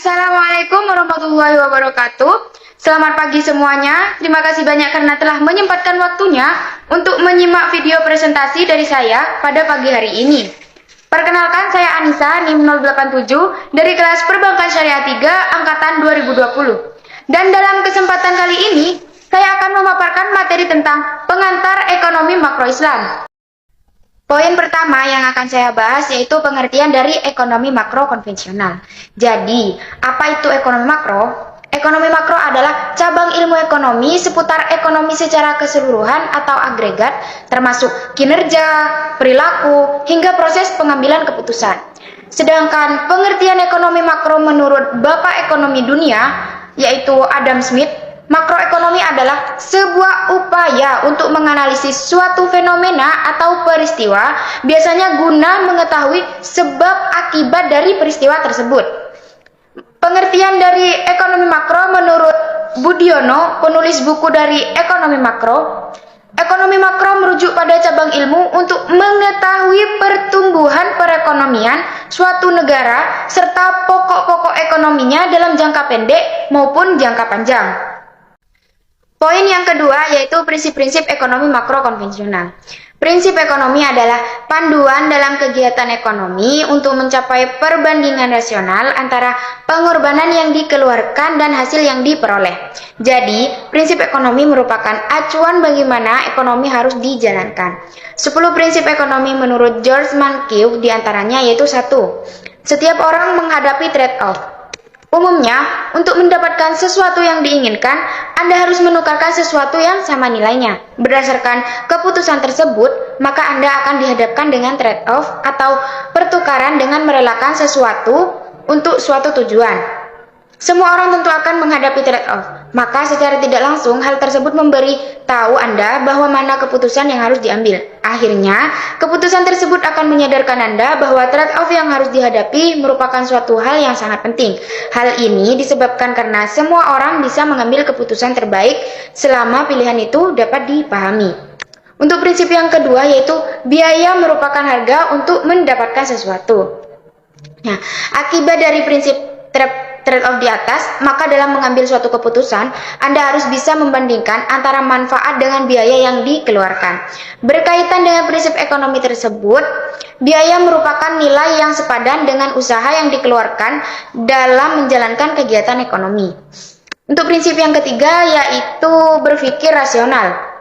Assalamualaikum warahmatullahi wabarakatuh. Selamat pagi semuanya. Terima kasih banyak karena telah menyempatkan waktunya untuk menyimak video presentasi dari saya pada pagi hari ini. Perkenalkan, saya Anissa, NIM 087 dari kelas Perbankan Syariah 3 angkatan 2020. Dan dalam kesempatan kali ini, saya akan memaparkan materi tentang pengantar ekonomi makro Islam. Poin pertama yang akan saya bahas yaitu pengertian dari ekonomi makro konvensional. Jadi, apa itu ekonomi makro? Ekonomi makro adalah cabang ilmu ekonomi seputar ekonomi secara keseluruhan atau agregat, termasuk kinerja, perilaku, hingga proses pengambilan keputusan. Sedangkan pengertian ekonomi makro menurut Bapak Ekonomi Dunia, yaitu Adam Smith, makroekonomi adalah sebuah upaya untuk menganalisis suatu fenomena atau peristiwa, biasanya guna mengetahui sebab akibat dari peristiwa tersebut. Pengertian dari ekonomi makro menurut Budiono, penulis buku dari ekonomi makro merujuk pada cabang ilmu untuk mengetahui pertumbuhan perekonomian suatu negara serta pokok-pokok ekonominya dalam jangka pendek maupun jangka panjang. Poin yang kedua yaitu prinsip-prinsip ekonomi makro konvensional. Prinsip ekonomi adalah panduan dalam kegiatan ekonomi untuk mencapai perbandingan rasional antara pengorbanan yang dikeluarkan dan hasil yang diperoleh. Jadi, prinsip ekonomi merupakan acuan bagaimana ekonomi harus dijalankan. 10 prinsip ekonomi menurut George Mankiw diantaranya yaitu 1. Setiap orang menghadapi trade-off. Umumnya, untuk mendapatkan sesuatu yang diinginkan, Anda harus menukarkan sesuatu yang sama nilainya. Berdasarkan keputusan tersebut, maka Anda akan dihadapkan dengan trade-off atau pertukaran dengan merelakan sesuatu untuk suatu tujuan. Semua orang tentu akan menghadapi trade-off, maka secara tidak langsung hal tersebut memberi tahu Anda bahwa mana keputusan yang harus diambil. Akhirnya, keputusan tersebut akan menyadarkan Anda bahwa trade-off yang harus dihadapi merupakan suatu hal yang sangat penting. Hal ini disebabkan karena semua orang bisa mengambil keputusan terbaik selama pilihan itu dapat dipahami. Untuk prinsip yang kedua yaitu biaya merupakan harga untuk mendapatkan sesuatu. Nah, akibat dari prinsip trade-off di atas, maka dalam mengambil suatu keputusan, Anda harus bisa membandingkan antara manfaat dengan biaya yang dikeluarkan. Berkaitan dengan prinsip ekonomi tersebut, biaya merupakan nilai yang sepadan dengan usaha yang dikeluarkan dalam menjalankan kegiatan ekonomi. Untuk prinsip yang ketiga yaitu berpikir rasional.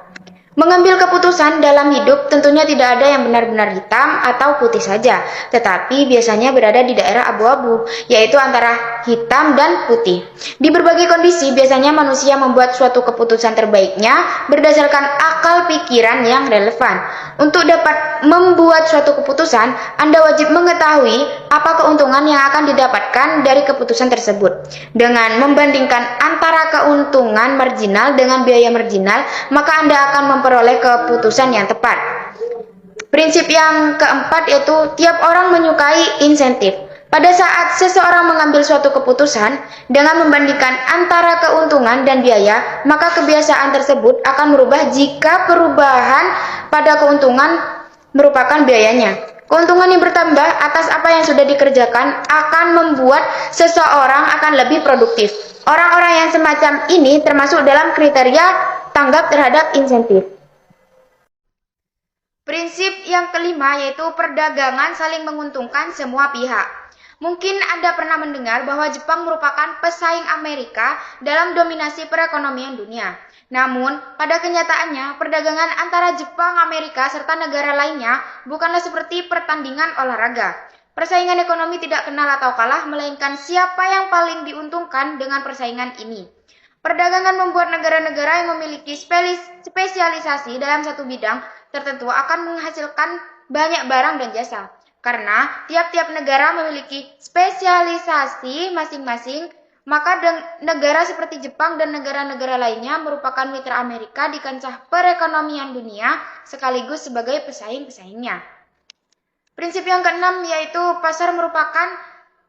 Mengambil keputusan dalam hidup tentunya tidak ada yang benar-benar hitam atau putih saja, tetapi biasanya berada di daerah abu-abu, yaitu antara hitam dan putih. Di berbagai kondisi, biasanya manusia membuat suatu keputusan terbaiknya berdasarkan akal pikiran yang relevan. Untuk dapat membuat suatu keputusan, Anda wajib mengetahui apa keuntungan yang akan didapatkan dari keputusan tersebut. Dengan membandingkan antara keuntungan marginal dengan biaya marginal, maka Anda akan memperoleh keputusan yang tepat. Prinsip yang keempat yaitu tiap orang menyukai insentif. Pada saat seseorang mengambil suatu keputusan dengan membandingkan antara keuntungan dan biaya, maka kebiasaan tersebut akan berubah jika perubahan pada keuntungan merupakan biayanya. Keuntungan yang bertambah atas apa yang sudah dikerjakan akan membuat seseorang akan lebih produktif. Orang-orang yang semacam ini termasuk dalam kriteria tanggap terhadap insentif. Prinsip yang kelima yaitu perdagangan saling menguntungkan semua pihak. Mungkin Anda pernah mendengar bahwa Jepang merupakan pesaing Amerika dalam dominasi perekonomian dunia. Namun, pada kenyataannya, perdagangan antara Jepang, Amerika, serta negara lainnya bukanlah seperti pertandingan olahraga. Persaingan ekonomi tidak kenal atau kalah, melainkan siapa yang paling diuntungkan dengan persaingan ini. Perdagangan membuat negara-negara yang memiliki spesialisasi dalam satu bidang tertentu akan menghasilkan banyak barang dan jasa. Karena tiap-tiap negara memiliki spesialisasi masing-masing, maka negara seperti Jepang dan negara-negara lainnya merupakan mitra Amerika di kancah perekonomian dunia sekaligus sebagai pesaing-pesaingnya. Prinsip yang keenam yaitu pasar merupakan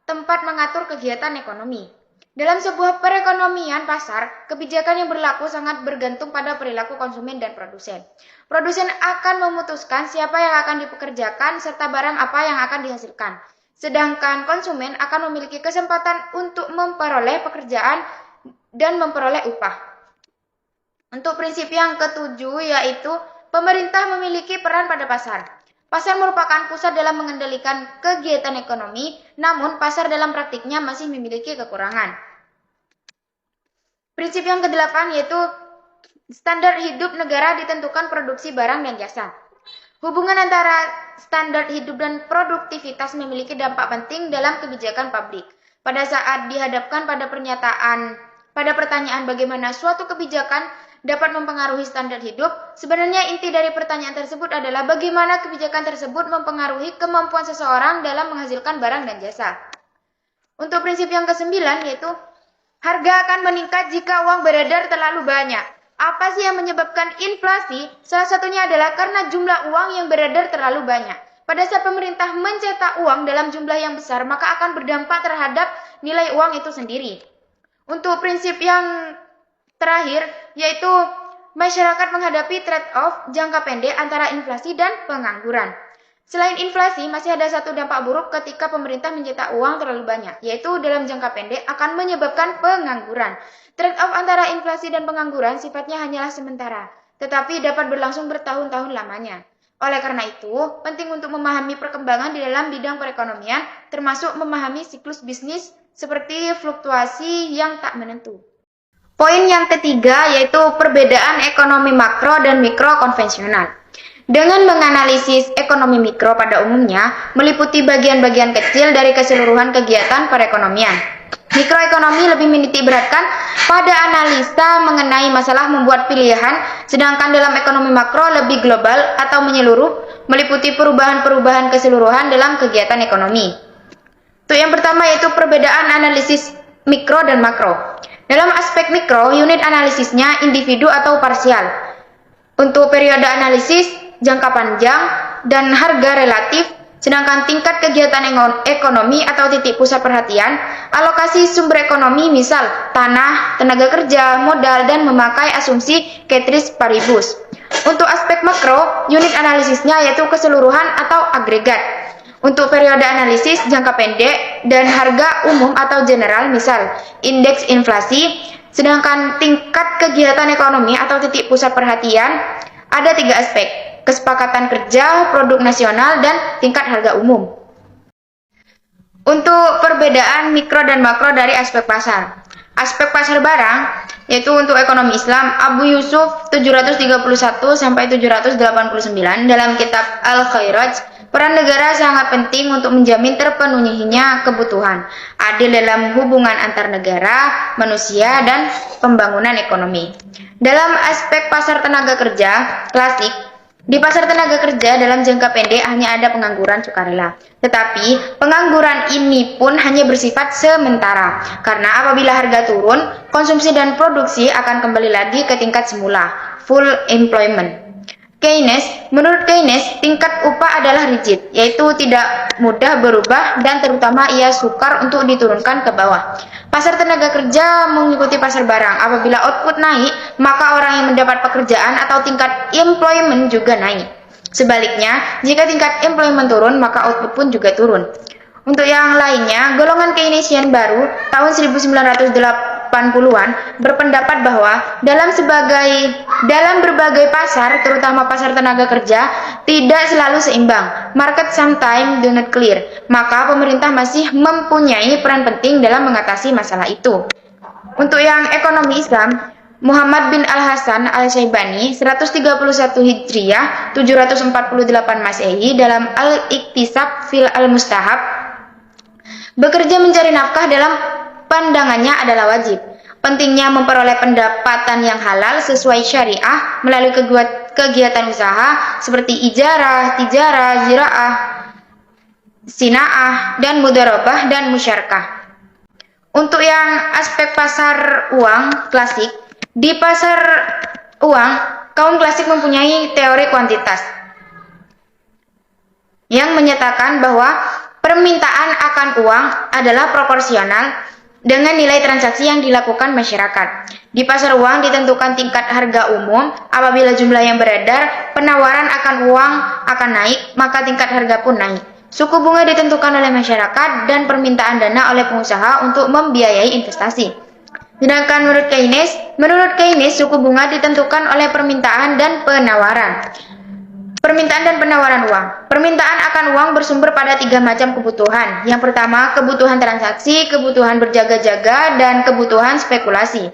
tempat mengatur kegiatan ekonomi. Dalam sebuah perekonomian pasar, kebijakan yang berlaku sangat bergantung pada perilaku konsumen dan produsen. Produsen akan memutuskan siapa yang akan dipekerjakan serta barang apa yang akan dihasilkan. sedangkan konsumen akan memiliki kesempatan untuk memperoleh pekerjaan dan memperoleh upah. Untuk prinsip yang ketujuh yaitu pemerintah memiliki peran pada pasar. Pasar merupakan pusat dalam mengendalikan kegiatan ekonomi, namun pasar dalam praktiknya masih memiliki kekurangan. Prinsip yang kedelapan yaitu standar hidup negara ditentukan produksi barang dan jasa. Hubungan antara standar hidup dan produktivitas memiliki dampak penting dalam kebijakan publik. Pada saat dihadapkan pada pertanyaan bagaimana suatu kebijakan dapat mempengaruhi standar hidup, sebenarnya inti dari pertanyaan tersebut adalah bagaimana kebijakan tersebut mempengaruhi kemampuan seseorang dalam menghasilkan barang dan jasa. Untuk prinsip yang kesembilan yaitu harga akan meningkat jika uang beredar terlalu banyak. Apa sih yang menyebabkan inflasi? Salah satunya adalah karena jumlah uang yang beredar terlalu banyak. Pada saat pemerintah mencetak uang dalam jumlah yang besar, maka akan berdampak terhadap nilai uang itu sendiri. Untuk prinsip yang terakhir, yaitu masyarakat menghadapi trade-off jangka pendek antara inflasi dan pengangguran. Selain inflasi, masih ada satu dampak buruk ketika pemerintah mencetak uang terlalu banyak, yaitu dalam jangka pendek akan menyebabkan pengangguran. Trade-off antara inflasi dan pengangguran sifatnya hanyalah sementara, tetapi dapat berlangsung bertahun-tahun lamanya. Oleh karena itu, penting untuk memahami perkembangan di dalam bidang perekonomian, termasuk memahami siklus bisnis seperti fluktuasi yang tak menentu. Poin yang ketiga yaitu perbedaan ekonomi makro dan mikro konvensional. Dengan menganalisis ekonomi mikro pada umumnya, meliputi bagian-bagian kecil dari keseluruhan kegiatan perekonomian. Mikroekonomi lebih menitik beratkan pada analisa mengenai masalah membuat pilihan, sedangkan dalam ekonomi makro lebih global atau menyeluruh, meliputi perubahan-perubahan keseluruhan dalam kegiatan ekonomi. Untuk yang pertama yaitu perbedaan analisis mikro dan makro. Dalam aspek mikro, unit analisisnya individu atau parsial. Untuk periode analisis, jangka panjang, dan harga relatif, sedangkan tingkat kegiatan ekonomi atau titik pusat perhatian, alokasi sumber ekonomi misal tanah, tenaga kerja, modal, dan memakai asumsi ceteris paribus. Untuk aspek makro, unit analisisnya yaitu keseluruhan atau agregat. Untuk periode analisis jangka pendek dan harga umum atau general misal indeks inflasi, sedangkan tingkat kegiatan ekonomi atau titik pusat perhatian ada tiga aspek, kesepakatan kerja, produk nasional, dan tingkat harga umum. Untuk perbedaan mikro dan makro dari aspek pasar. Aspek pasar barang, yaitu untuk ekonomi Islam, Abu Yusuf 731-789 dalam kitab Al-Khairaj, peran negara sangat penting untuk menjamin terpenuhinya kebutuhan, adil dalam hubungan antar negara, manusia, dan pembangunan ekonomi. Dalam aspek pasar tenaga kerja klasik, di pasar tenaga kerja dalam jangka pendek hanya ada pengangguran sukarela. Tetapi pengangguran ini pun hanya bersifat sementara. Karena apabila harga turun, konsumsi dan produksi akan kembali lagi ke tingkat semula, full employment. Menurut Keynes, tingkat upah adalah rigid, yaitu tidak mudah berubah dan terutama ia sukar untuk diturunkan ke bawah. Pasar tenaga kerja mengikuti pasar barang. Apabila output naik, maka orang yang mendapat pekerjaan atau tingkat employment juga naik. Sebaliknya, jika tingkat employment turun, maka output pun juga turun. Untuk yang lainnya, golongan Keynesian baru tahun 1980-an berpendapat bahwa dalam berbagai pasar, terutama pasar tenaga kerja, tidak selalu seimbang. Market sometimes do not clear. Maka pemerintah masih mempunyai peran penting dalam mengatasi masalah itu. Untuk yang ekonomi Islam, Muhammad bin Al-Hasan Al-Syaibani 131 Hijriah 748 Masehi dalam Al-Iktisab fil Al-Mustahab, bekerja mencari nafkah dalam pandangannya adalah wajib. Pentingnya memperoleh pendapatan yang halal sesuai syariah melalui kegiatan usaha seperti ijarah, tijarah, ziraah, sinaah, dan mudharabah dan musyarakah. Untuk yang aspek pasar uang klasik, di pasar uang, kaum klasik mempunyai teori kuantitas yang menyatakan bahwa permintaan akan uang adalah proporsional dengan nilai transaksi yang dilakukan masyarakat. Di pasar uang ditentukan tingkat harga umum. Apabila jumlah yang beredar, penawaran akan uang akan naik, maka tingkat harga pun naik. Suku bunga ditentukan oleh masyarakat dan permintaan dana oleh pengusaha untuk membiayai investasi. Sedangkan menurut Keynes suku bunga ditentukan oleh permintaan dan penawaran. Permintaan dan penawaran uang. Permintaan akan uang bersumber pada 3 macam kebutuhan. Yang pertama, kebutuhan transaksi, kebutuhan berjaga-jaga, dan kebutuhan spekulasi.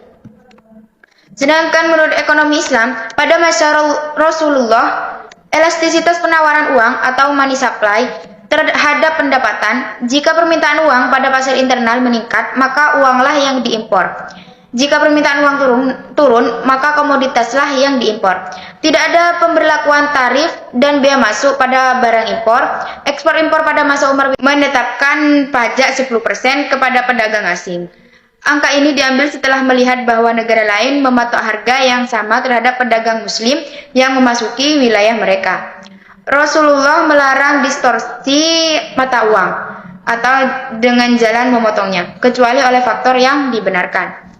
Sedangkan menurut ekonomi Islam, pada masa Rasulullah, elastisitas penawaran uang atau money supply terhadap pendapatan, jika permintaan uang pada pasar internal meningkat, maka uanglah yang diimpor. Jika permintaan uang turun, maka komoditaslah yang diimpor. Tidak ada pemberlakuan tarif dan bea masuk pada barang impor. Ekspor-impor pada masa Umar menetapkan pajak 10% kepada pedagang asing. Angka ini diambil setelah melihat bahwa negara lain mematok harga yang sama terhadap pedagang muslim yang memasuki wilayah mereka. Rasulullah melarang distorsi mata uang atau dengan jalan memotongnya, kecuali oleh faktor yang dibenarkan.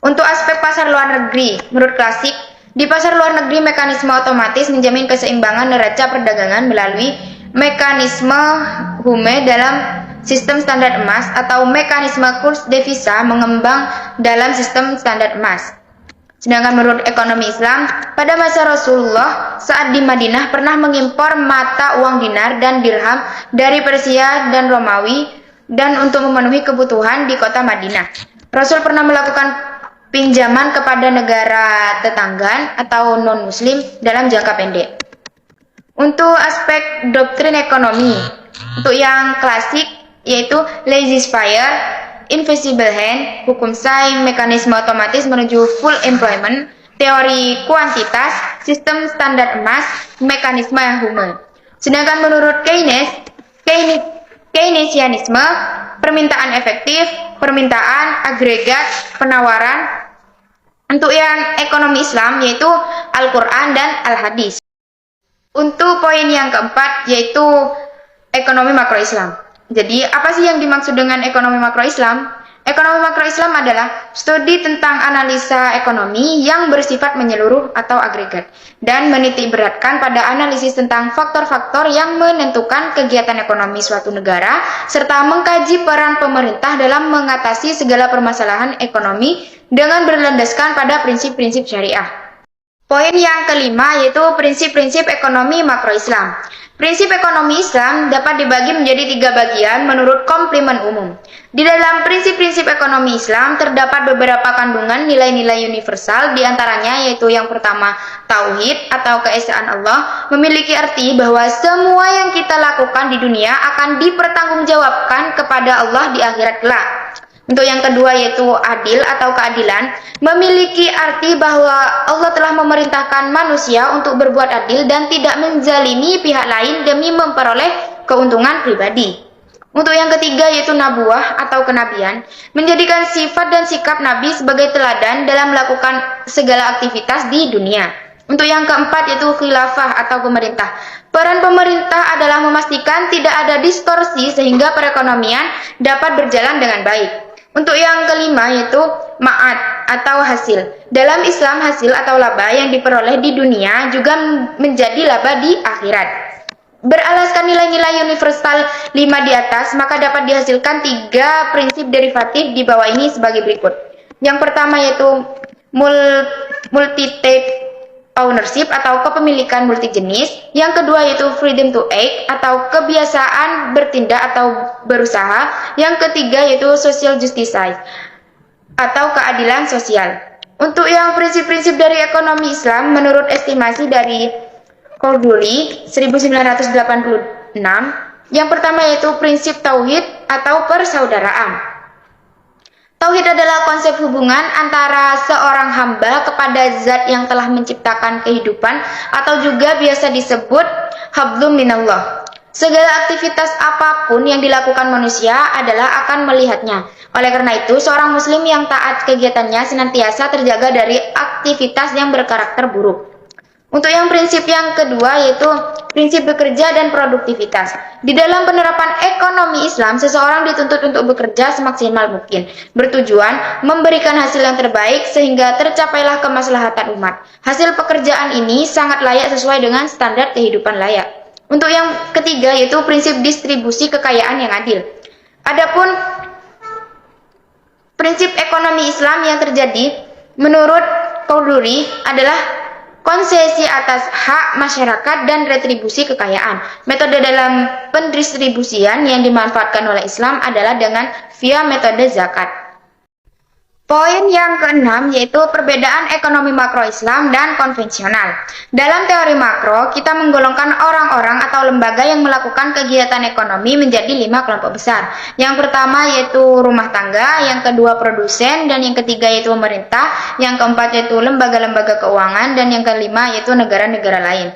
Untuk aspek pasar luar negeri, menurut klasik, di pasar luar negeri mekanisme otomatis menjamin keseimbangan neraca perdagangan melalui mekanisme Hume dalam sistem standar emas atau mekanisme kurs devisa mengembang dalam sistem standar emas. Sedangkan menurut ekonomi Islam, pada masa Rasulullah saat di Madinah pernah mengimpor mata uang dinar dan dirham dari Persia dan Romawi dan untuk memenuhi kebutuhan di kota Madinah. Rasul pernah melakukan pinjaman kepada negara tetangga atau non-muslim dalam jangka pendek. Untuk aspek doktrin ekonomi, untuk yang klasik yaitu laissez-faire, invisible hand, hukum Say, mekanisme otomatis menuju full employment, teori kuantitas, sistem standar emas, mekanisme Hume. Sedangkan menurut Keynesianisme, permintaan efektif, permintaan agregat, penawaran. Untuk yang ekonomi Islam yaitu Al-Quran dan Al-Hadis. Untuk poin yang keempat yaitu ekonomi makro Islam. Jadi, apa sih yang dimaksud dengan ekonomi makro Islam? Ekonomi makro Islam adalah studi tentang analisa ekonomi yang bersifat menyeluruh atau agregat dan menitik beratkan pada analisis tentang faktor-faktor yang menentukan kegiatan ekonomi suatu negara serta mengkaji peran pemerintah dalam mengatasi segala permasalahan ekonomi dengan berlandaskan pada prinsip-prinsip syariah. Poin yang kelima yaitu prinsip-prinsip ekonomi makro Islam. Prinsip ekonomi Islam dapat dibagi menjadi 3 bagian menurut komplement umum. Di dalam prinsip-prinsip ekonomi Islam terdapat beberapa kandungan nilai-nilai universal, diantaranya yaitu yang pertama, tauhid atau keesaan Allah, memiliki arti bahwa semua yang kita lakukan di dunia akan dipertanggungjawabkan kepada Allah di akhirat kelak. Untuk yang kedua yaitu adil atau keadilan, memiliki arti bahwa Allah telah memerintahkan manusia untuk berbuat adil dan tidak menzalimi pihak lain demi memperoleh keuntungan pribadi. Untuk yang ketiga yaitu nabuah atau kenabian, menjadikan sifat dan sikap Nabi sebagai teladan dalam melakukan segala aktivitas di dunia. Untuk yang keempat yaitu khilafah atau pemerintah. Peran pemerintah adalah memastikan tidak ada distorsi sehingga perekonomian dapat berjalan dengan baik. Untuk yang kelima yaitu ma'ad atau hasil. Dalam Islam hasil atau laba yang diperoleh di dunia juga menjadi laba di akhirat. Beralaskan nilai-nilai universal 5 di atas, maka dapat dihasilkan 3 prinsip derivatif di bawah ini sebagai berikut. Yang pertama yaitu multi-type ownership atau kepemilikan multijenis. Yang kedua yaitu freedom to act atau kebiasaan bertindak atau berusaha. Yang ketiga yaitu social justice atau keadilan sosial. Untuk yang prinsip-prinsip dari ekonomi Islam menurut estimasi dari Khorduri 1986, yang pertama yaitu prinsip tauhid atau persaudaraan. Tauhid adalah konsep hubungan antara seorang hamba kepada zat yang telah menciptakan kehidupan atau juga biasa disebut hablum minallah. Segala aktivitas apapun yang dilakukan manusia adalah akan melihatnya. Oleh karena itu, seorang muslim yang taat kegiatannya senantiasa terjaga dari aktivitas yang berkarakter buruk. Untuk yang prinsip yang kedua yaitu prinsip bekerja dan produktivitas. Di dalam penerapan ekonomi Islam, seseorang dituntut untuk bekerja semaksimal mungkin, bertujuan memberikan hasil yang terbaik sehingga tercapailah kemaslahatan umat. Hasil pekerjaan ini sangat layak sesuai dengan standar kehidupan layak. Untuk yang ketiga yaitu prinsip distribusi kekayaan yang adil. Adapun prinsip ekonomi Islam yang terjadi menurut Qurduri adalah konsesi atas hak masyarakat dan retribusi kekayaan. Metode dalam pendistribusian yang dimanfaatkan oleh Islam adalah dengan via metode zakat. Poin yang keenam yaitu perbedaan ekonomi makro Islam dan konvensional. Dalam teori makro, kita menggolongkan orang-orang atau lembaga yang melakukan kegiatan ekonomi menjadi 5 kelompok besar. Yang pertama yaitu rumah tangga, yang kedua produsen, dan yang ketiga yaitu pemerintah, yang keempat yaitu lembaga-lembaga keuangan, dan yang kelima yaitu negara-negara lain.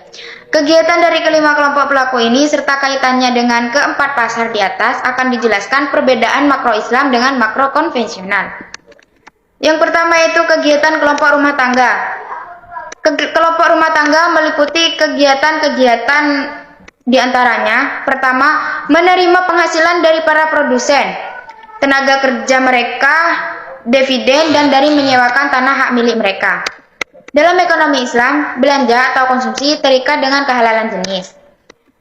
Kegiatan dari kelima kelompok pelaku ini serta kaitannya dengan keempat pasar di atas akan dijelaskan perbedaan makro Islam dengan makro konvensional. Yang pertama yaitu kegiatan kelompok rumah tangga. Kelompok rumah tangga meliputi kegiatan-kegiatan diantaranya, pertama, menerima penghasilan dari para produsen, tenaga kerja mereka, dividen, dan dari menyewakan tanah hak milik mereka. Dalam ekonomi Islam, belanja atau konsumsi terikat dengan kehalalan jenis.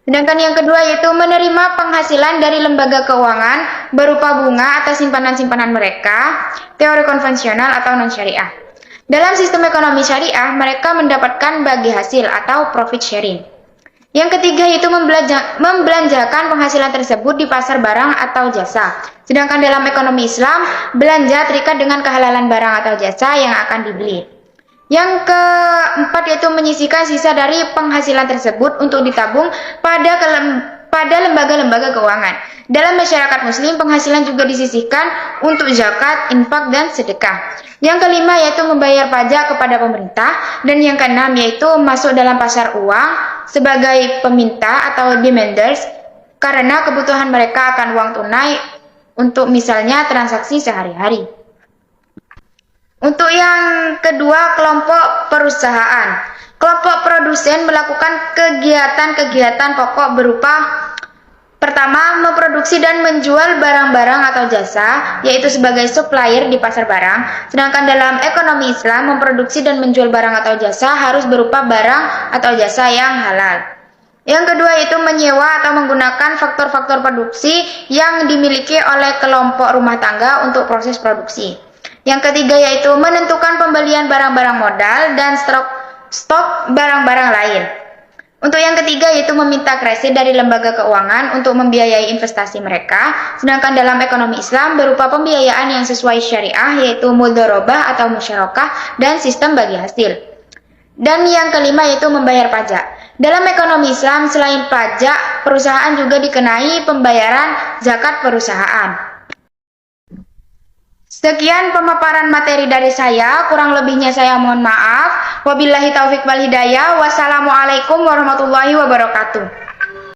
Sedangkan yang kedua yaitu menerima penghasilan dari lembaga keuangan berupa bunga atas simpanan-simpanan mereka, teori konvensional atau non-syariah. Dalam sistem ekonomi syariah, mereka mendapatkan bagi hasil atau profit sharing. Yang ketiga yaitu membelanjakan penghasilan tersebut di pasar barang atau jasa. Sedangkan dalam ekonomi Islam, belanja terikat dengan kehalalan barang atau jasa yang akan dibeli. Yang keempat yaitu menyisihkan sisa dari penghasilan tersebut untuk ditabung pada lembaga-lembaga keuangan. Dalam masyarakat muslim, penghasilan juga disisihkan untuk zakat, infak, dan sedekah. Yang kelima yaitu membayar pajak kepada pemerintah. Dan yang keenam yaitu masuk dalam pasar uang sebagai peminta atau demanders karena kebutuhan mereka akan uang tunai untuk misalnya transaksi sehari-hari. Untuk yang kedua, kelompok perusahaan. Kelompok produsen melakukan kegiatan-kegiatan pokok berupa pertama, memproduksi dan menjual barang-barang atau jasa, yaitu sebagai supplier di pasar barang. Sedangkan dalam ekonomi Islam, memproduksi dan menjual barang atau jasa harus berupa barang atau jasa yang halal. Yang kedua yaitu menyewa atau menggunakan faktor-faktor produksi yang dimiliki oleh kelompok rumah tangga untuk proses produksi. Yang ketiga yaitu menentukan pembelian barang-barang modal dan stok barang-barang lain. Untuk yang ketiga yaitu meminta kredit dari lembaga keuangan untuk membiayai investasi mereka. Sedangkan dalam ekonomi Islam berupa pembiayaan yang sesuai syariah yaitu mudharabah atau musyarakah dan sistem bagi hasil. Dan yang kelima yaitu membayar pajak. Dalam ekonomi Islam selain pajak, perusahaan juga dikenai pembayaran zakat perusahaan. Sekian pemaparan materi dari saya, kurang lebihnya saya mohon maaf. Wabillahi taufik wal hidayah. Wassalamualaikum warahmatullahi wabarakatuh.